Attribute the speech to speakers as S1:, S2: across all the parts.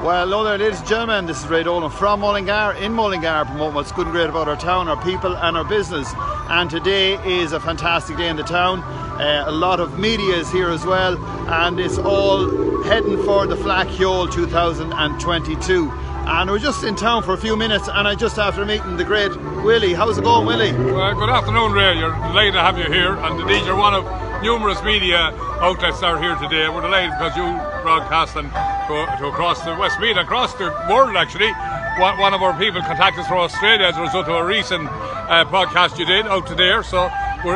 S1: Well, hello there, ladies and gentlemen. This is Ray Dolan from Mullingar, in Mullingar, promoting what's good and great about our town, our people and our business. And today is a fantastic day in the town. A lot of media is here as well, and it's all heading for the Fleadh 2022. And we're just in town for a few minutes, and I just after meeting the great Willie. How's it going, Willie?
S2: Well, good afternoon, Ray. You're delighted to have you here, and indeed you're one of numerous media outlets that are here today. We're delighted because you broadcasting to across the Westmeath, across the world actually. One of our people contacted us from Australia as a result of a recent podcast you did out today. So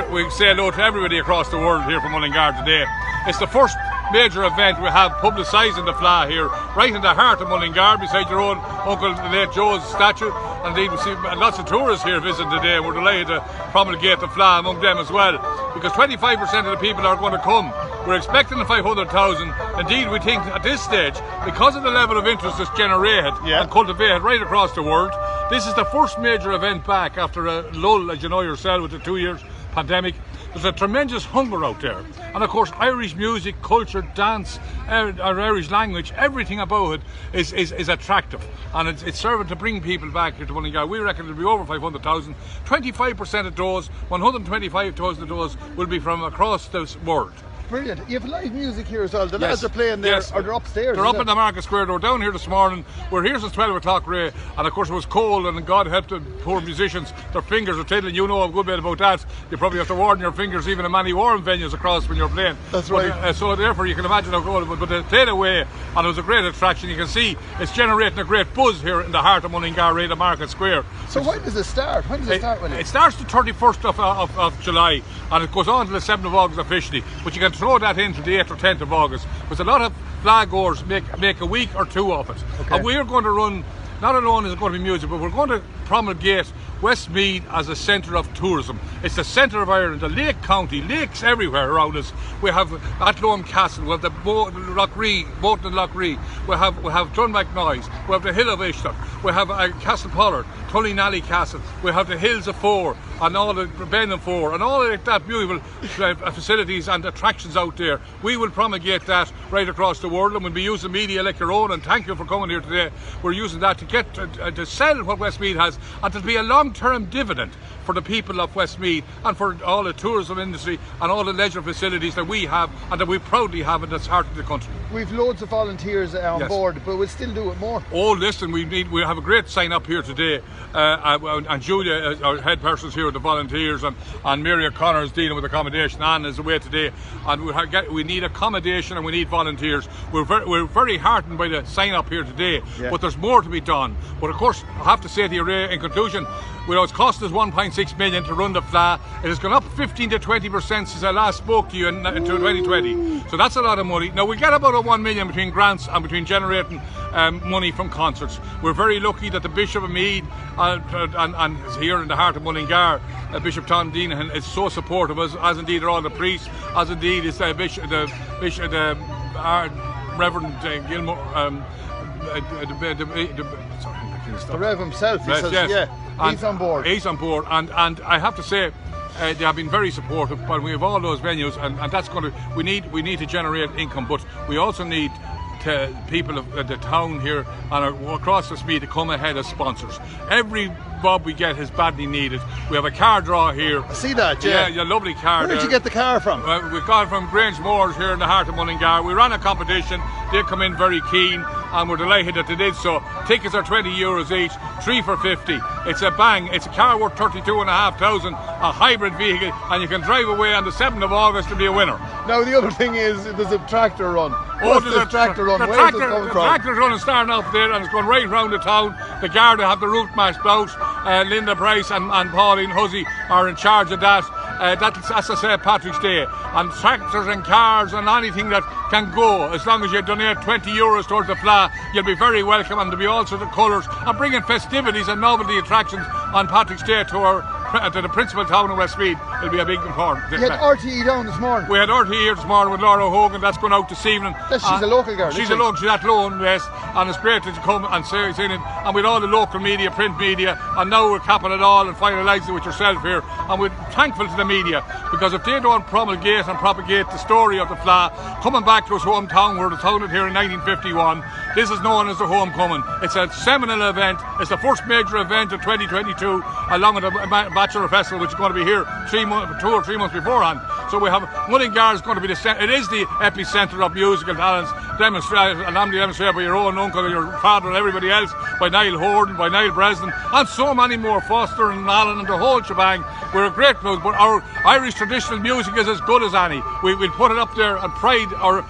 S2: we say hello to everybody across the world here from Mullingar today. It's the first major event we have publicising the Fleadh here, right in the heart of Mullingar, beside your own Uncle the late Joe's statue. And indeed we see lots of tourists here visiting today. We're delighted to promulgate the Fleadh among them as well, because 25% of the people are going to come. We're expecting the 500,000. Indeed, we think at this stage, because of the level of interest that's generated and cultivated right across the world, this is the first major event back after a lull, as you know yourself, with the 2 years pandemic. There's a tremendous hunger out there, and of course Irish music, culture, dance, our Irish language, everything about it is attractive, and it's serving to bring people back here to Mullingar. We reckon it'll be over 500,000. 25% of those, 125,000 of those, will be from across the world.
S1: Brilliant. You have live music here as well. The lads are playing there, or they're upstairs?
S2: They're up in the Market Square. They were down here this morning. We're here since 12 o'clock, Ray, and of course it was cold, and God help the poor musicians. Their fingers are tiddling. You know a good bit about that. You probably have to warden your fingers even in many warm venues across when you're playing.
S1: That's right.
S2: But, so therefore you can imagine how cold it was. But they played away, and it was a great attraction. You can see it's generating a great buzz here in the heart of Mullingar, right, the Market Square.
S1: So when does it start? When does it start, Willie?
S2: It starts the 31st of July, and it goes on to the 7th of August officially. But you can throw that into the 8th or 10th of August, because a lot of flag goers make a week or two of it. Okay. And we're going to run, not alone is it going to be music, but we're going to promulgate Westmeath as a centre of tourism. It's the centre of Ireland, the Lake County, lakes everywhere around us. We have Athlone Castle, we have the Loughree, Boaton and Loughree, we have Drumbacknoise, we have the Hill of Ishtar, we have Castle Pollard, Tullinally Castle, we have the Hills of Four, and all the Ben and Four, and all of that beautiful facilities and attractions out there. We will promulgate that right across the world, and we'll be using media like your own, and thank you for coming here today. We're using that to get to sell what Westmeath has, and to be a long-term dividend for the people of Westmeath and for all the tourism industry and all the leisure facilities that we have and that we proudly have in this heart of the country.
S1: We've loads of volunteers on board, but we'll still do it more.
S2: Oh, listen, we have a great sign up here today, and Julia, our head person here with the volunteers, and Mary O'Connor is dealing with accommodation. Anne is away today, and we need accommodation and we need volunteers. We're very heartened by the sign up here today, but there's more to be done. But of course, I have to say to you, Ray, in conclusion, it's cost us 1.6 million to run the Fleadh. It has gone up 15 to 20% since I last spoke to you in 2020. So that's a lot of money. Now we get about a 1 million between grants and between generating money from concerts. We're very lucky that the Bishop of Meath and here in the heart of Mullingar, Bishop Tom Deanahan, is so supportive, as indeed are all the priests, as indeed is the Reverend Gilmore.
S1: The Rev himself, he says, he's on board.
S2: He's on board, and I have to say, they have been very supportive. But we have all those venues, and that's going to. We need to generate income, but we also need people of the town here and across the Westmeath to come ahead as sponsors. Every bob we get is badly needed. We have a car draw here.
S1: I see that,
S2: yeah, a lovely car.
S1: Where did you get the car from?
S2: We got it from Grange Moors here in the heart of Mullingar. We ran a competition. They come in very keen, and we're delighted that they did so. Tickets are €20 each, 3 for 50. It's a bang. It's a car worth 32,500, a hybrid vehicle, and you can drive away on the 7th of August to be a winner.
S1: Now the other thing is, there's a tractor run. There's a tractor run.
S2: The tractor's run is starting off there, and it's going right round the town. The Garda have the route matched out. Linda Price and Pauline Hussey are in charge of that. That's, as I say, Patrick's Day. And tractors and cars and anything that can go, as long as you donate €20 towards the Fleadh, you'll be very welcome. And there'll be all sorts of colours, and bringing festivities and novelty attractions on Patrick's Day to the principal town of Westmeath. it'll be a big important.
S1: You had RTE down this morning.
S2: We had RTE here this morning with Laura Hogan. That's going out this evening.
S1: She's a local girl.
S2: She's a local. She's at Loan, yes. And it's great to come and see it. And with all the local media, print media, and now we're capping it all and finalising it with yourself here. And we're thankful to the media, because if they don't promulgate and propagate the story of the Fleadh coming back to his hometown, where it was founded here in 1951, this is known as the homecoming. It's a seminal event. It's the first major event of 2022, along with the Bachelor Festival, which is going to be here 2 or 3 months beforehand. So we have Mullingar is going to be it is the epicentre of musical talents, demonstrated by your own uncle, your father, and everybody else, by Niall Horton, by Niall Bresnan, and so many more, Foster and Allen and the whole shebang. We're a great club, but our Irish traditional music is as good as any. We'll put it up there and pride our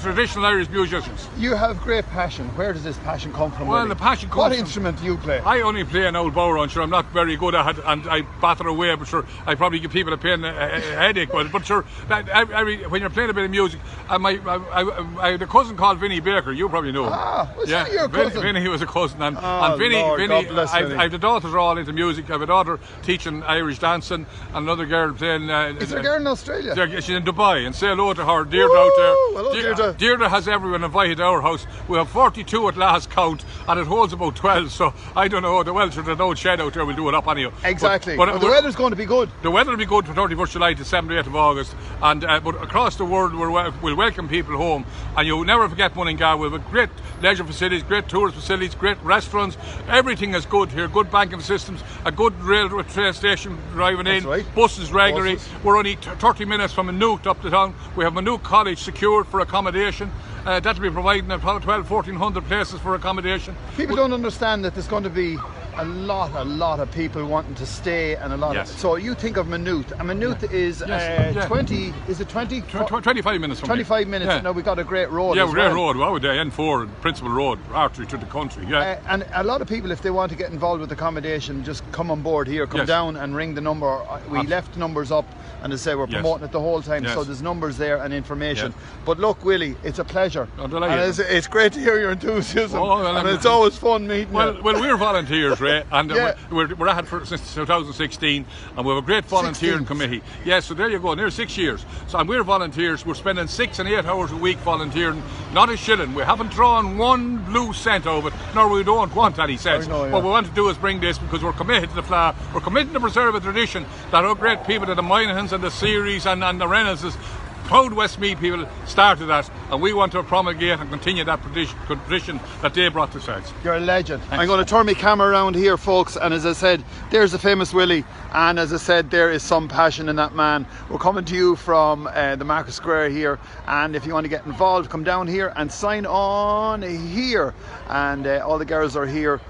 S2: traditional Irish musicians.
S1: You have great passion. Where does this passion come from?
S2: Well,
S1: Willie?
S2: The passion comes
S1: What
S2: from,
S1: instrument do you play?
S2: I only play an old bow, sure. I'm not very good at it, and I batter away, but sure, I probably give people a headache with it. But sure, when you're playing a bit of music, I had a cousin called Vinnie Baker. You probably know him.
S1: Was he your cousin?
S2: Vinnie was a cousin, and Vinnie,
S1: God bless Vinnie.
S2: I have the daughters are all into music. I have a daughter teaching Irish dancing, and another girl playing.
S1: Is there a girl in Australia?
S2: She's in Dubai, and say hello to her. Deirdre out there.
S1: Hello, Deirdre.
S2: Deirdre has everyone invited to our house. We have 42 at last count, and it holds about 12. So I don't know. The Welsh, there's no shed out there. We'll do it up anyhow.
S1: Exactly. But the weather's going to be good.
S2: The weather will be good from 31st July to 7th of August, and but across the world we'll welcome people home, and you'll never forget Mullingar. We have great leisure facilities, great tourist facilities, great restaurants. Everything is good here. Good banking systems, a good railway train station driving in,
S1: right.
S2: Buses regularly. We're only 30 minutes from Maynooth up to town. We have Maynooth College secured for accommodation. That'll be providing 1,200-1,400 places for accommodation.
S1: People don't understand that there's going to be a lot of people wanting to stay, and a lot of. So you think of Maynooth, and Maynooth is 20. Is it 20?
S2: 25 minutes from
S1: 25 minutes.
S2: Yeah.
S1: Now we've got a great road.
S2: Yeah, great road. Well, the N4 principal road, artery to the country. Yeah.
S1: And a lot of people, if they want to get involved with accommodation, just come on board here, come down and ring the number. We left numbers up, and as I say, we're promoting it the whole time, so there's numbers there and information. But look, Willie, it's a pleasure.
S2: And
S1: it's great to hear your enthusiasm, and it's always fun meeting you.
S2: Well, we're volunteers, Ray, and we're at it since 2016, and we have a great volunteering committee. Yes, so there you go, near 6 years. So, and we're volunteers. We're spending 6 and 8 hours a week volunteering, not a shilling. We haven't drawn one blue cent of it, nor we don't want any cents. What we want to do is bring this, because we're committed to the Fleadh. We're committed to preserve a tradition that our great people, the Moynahans and the Series and the Reynolds, proud Westmeath people started that, and we want to promulgate and continue that tradition that they brought to us.
S1: You're a legend. Thanks. I'm going to turn my camera around here, folks, and as I said, there's the famous Willie, and as I said, there is some passion in that man. We're coming to you from the Market Square here, and if you want to get involved, come down here and sign on here, and all the girls are here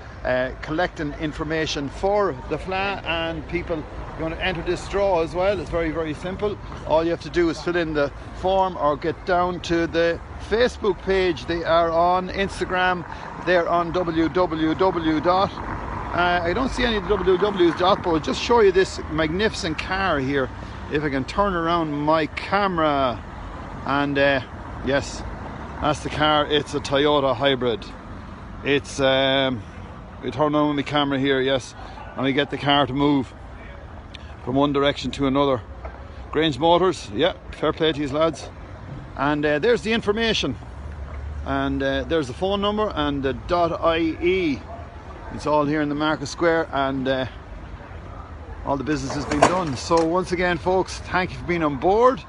S1: collecting information for the Fleadh, and people. You want to enter this draw as well. It's very, very simple. All you have to do is fill in the form or get down to the Facebook page. They are on Instagram. They're on www. I don't see any wwws. But I'll just show you this magnificent car here. If I can turn around my camera. And yes, that's the car. It's a Toyota hybrid. It's we turn on my camera here, yes, and we get the car to move from one direction to another. Grange Motors, yeah, fair play to you lads. And there's the information, and there's the phone number and the .ie. It's all here in the Market Square, and all the business has been done. So once again, folks, thank you for being on board.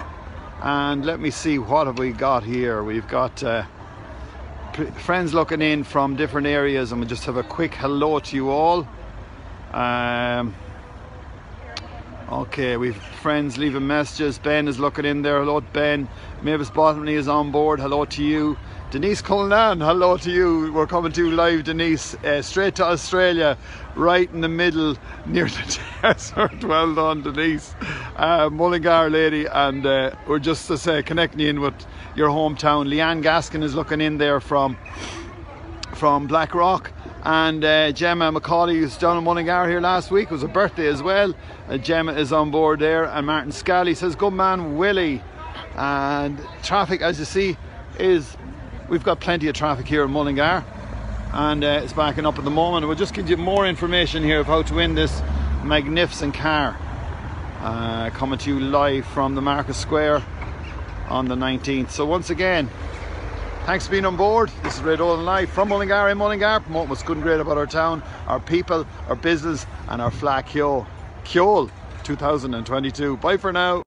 S1: And let me see, what have we got here? We've got friends looking in from different areas, and we'll just have a quick hello to you all. Okay, we've friends leaving messages. Ben is looking in there. Hello to Ben. Mavis Bottomley is on board. Hello to you. Denise Cullinan, hello to you. We're coming to you live, Denise, straight to Australia, right in the middle near the desert. Well done, Denise. Mullingar lady, and we're just to say connecting you in with your hometown. Leanne Gaskin is looking in there from Blackrock. And Gemma Macaulay, who's down in Mullingar here last week, it was a birthday as well. Gemma is on board there, and Martin Scally says, good man, Willie. And traffic, as you see, we've got plenty of traffic here in Mullingar, and it's backing up at the moment. We'll just give you more information here of how to win this magnificent car. coming to you live from the Market Square on the 19th. So once again, thanks for being on board. This is Ray Dolan live from Mullingar in Mullingar, promoting what's good and great about our town, our people, our business and our Fleadh Ceol 2022. Bye for now.